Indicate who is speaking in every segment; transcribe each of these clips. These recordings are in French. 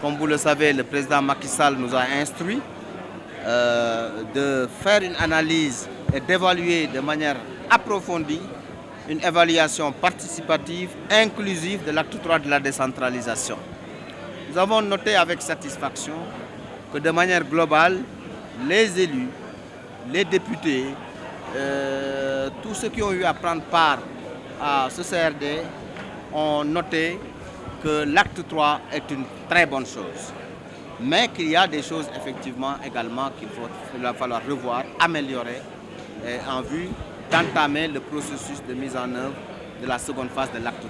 Speaker 1: Comme vous le savez, le président Macky Sall nous a instruit de faire une analyse et d'évaluer de manière approfondie une évaluation participative, inclusive de l'acte 3 de la décentralisation. Nous avons noté avec satisfaction que de manière globale, les élus, les députés, tous ceux qui ont eu à prendre part à ce CRD ont noté que l'acte 3 est une très bonne chose. Mais qu'il y a des choses effectivement également qu'il va falloir revoir, améliorer en vue d'entamer le processus de mise en œuvre de la seconde phase de l'acte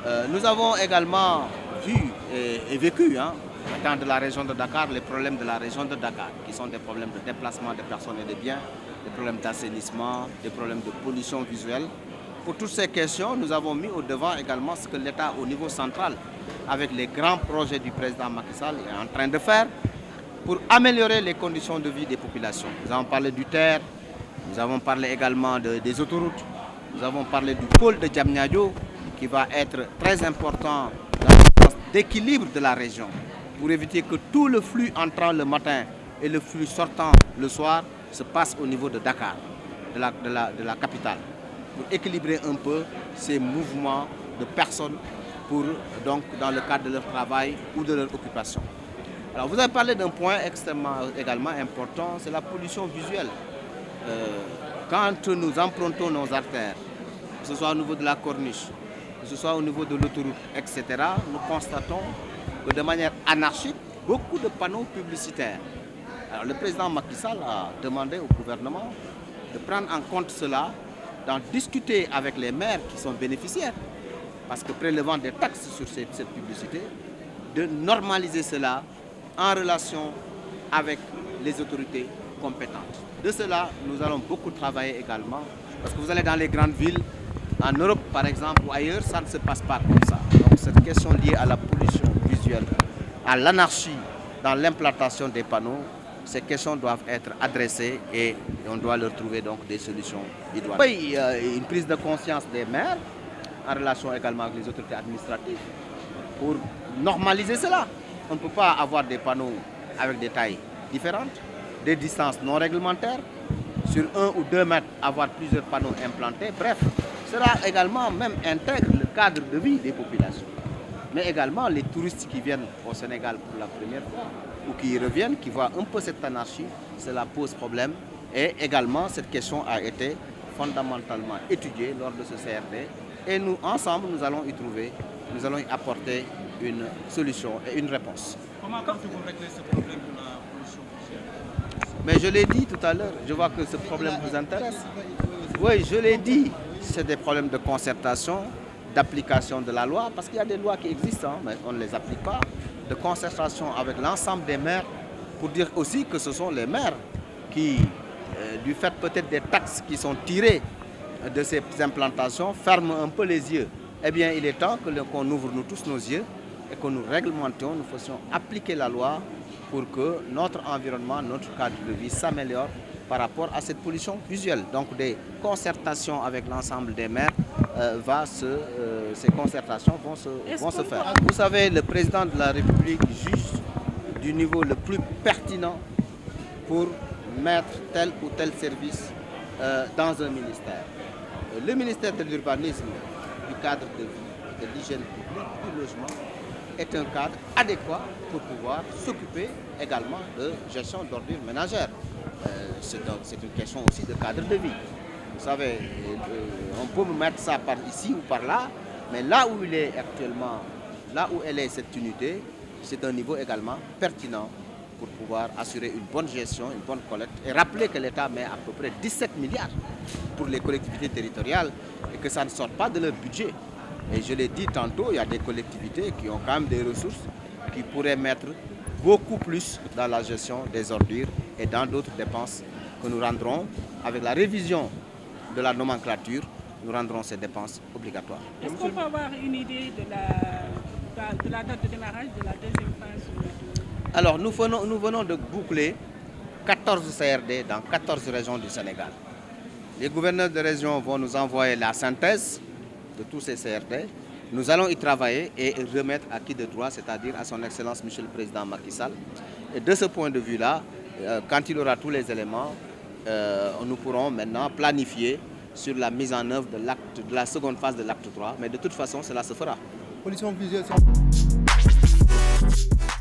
Speaker 1: 3. Nous avons également vu et vécu, étant de la région de Dakar, les problèmes de la région de Dakar, qui sont des problèmes de déplacement des personnes et des biens, des problèmes d'assainissement, des problèmes de pollution visuelle. Pour toutes ces questions, nous avons mis au devant également ce que l'État au niveau central, avec les grands projets du président Macky Sall, est en train de faire pour améliorer les conditions de vie des populations. Nous avons parlé du terre, nous avons parlé également des autoroutes, nous avons parlé du pôle de Diamniadio qui va être très important dans le sens d'équilibre de la région pour éviter que tout le flux entrant le matin et le flux sortant le soir se passe au niveau de Dakar, de la capitale, pour équilibrer un peu ces mouvements de personnes donc, dans le cadre de leur travail ou de leur occupation. Alors vous avez parlé d'un point extrêmement également important, c'est la pollution visuelle. Quand nous empruntons nos artères, que ce soit au niveau de la corniche, que ce soit au niveau de l'autoroute, etc., nous constatons que de manière anarchique, beaucoup de panneaux publicitaires. Alors le président Macky Sall a demandé au gouvernement de prendre en compte cela, d'en discuter avec les maires qui sont bénéficiaires, parce que prélevant des taxes sur cette publicité, de normaliser cela en relation avec les autorités compétentes. De cela, nous allons beaucoup travailler également, parce que vous allez dans les grandes villes, en Europe par exemple ou ailleurs, ça ne se passe pas comme ça. Donc cette question liée à la pollution visuelle, à l'anarchie dans l'implantation des panneaux, ces questions doivent être adressées et on doit leur trouver donc des solutions idoines. Oui, il y a une prise de conscience des maires en relation également avec les autorités administratives pour normaliser cela. On ne peut pas avoir des panneaux avec des tailles différentes, des distances non réglementaires, sur 1 ou 2 mètres avoir plusieurs panneaux implantés. Bref, cela également même intègre le cadre de vie des populations. Mais également les touristes qui viennent au Sénégal pour la première fois ou qui y reviennent, qui voient un peu cette anarchie, cela pose problème. Et également, cette question a été fondamentalement étudiée lors de ce CRD. Et nous, ensemble, nous allons y trouver, nous allons y apporter une solution et une réponse.
Speaker 2: Comment comptez-vous régler ce problème de la pollution visuelle?
Speaker 1: Mais je l'ai dit tout à l'heure, je vois que ce problème vous intéresse. Oui, je l'ai dit, c'est des problèmes de concertation, d'application de la loi, parce qu'il y a des lois qui existent, mais on ne les applique pas, de concertation avec l'ensemble des maires, pour dire aussi que ce sont les maires qui, du fait peut-être des taxes qui sont tirées de ces implantations, ferment un peu les yeux. Eh bien, il est temps qu'on ouvre nous tous nos yeux et que nous réglementions, nous fassions appliquer la loi pour que notre environnement, notre cadre de vie s'améliore par rapport à cette pollution visuelle. Donc des concertations avec l'ensemble des maires, ces concertations vont se faire. Vous savez, le président de la République juge du niveau le plus pertinent pour mettre tel ou tel service dans un ministère. Le ministère de l'urbanisme, du cadre de vie, de l'hygiène publique, du logement, est un cadre adéquat pour pouvoir s'occuper également de gestion d'ordures ménagères. C'est une question aussi de cadre de vie. Vous savez, on peut mettre ça par ici ou par là, mais là où il est actuellement, là où elle est cette unité, c'est un niveau également pertinent pour pouvoir assurer une bonne gestion, une bonne collecte et rappeler que l'État met à peu près 17 milliards pour les collectivités territoriales et que ça ne sort pas de leur budget. Et je l'ai dit tantôt, il y a des collectivités qui ont quand même des ressources qui pourraient mettre beaucoup plus dans la gestion des ordures et dans d'autres dépenses que nous rendrons avec la révision de la nomenclature, nous rendrons ces dépenses obligatoires.
Speaker 3: Est-ce qu'on peut avoir une idée de la date de démarrage de la deuxième phase?
Speaker 1: Alors, nous venons de boucler 14 CRD dans 14 régions du Sénégal. Les gouverneurs de région vont nous envoyer la synthèse de tous ces CRD Nous allons y travailler et remettre à qui de droit, c'est-à-dire à son Excellence Monsieur le Président Macky Sall. Et de ce point de vue-là, quand il aura tous les éléments, nous pourrons maintenant planifier sur la mise en œuvre de la seconde phase de l'acte 3. Mais de toute façon, cela se fera.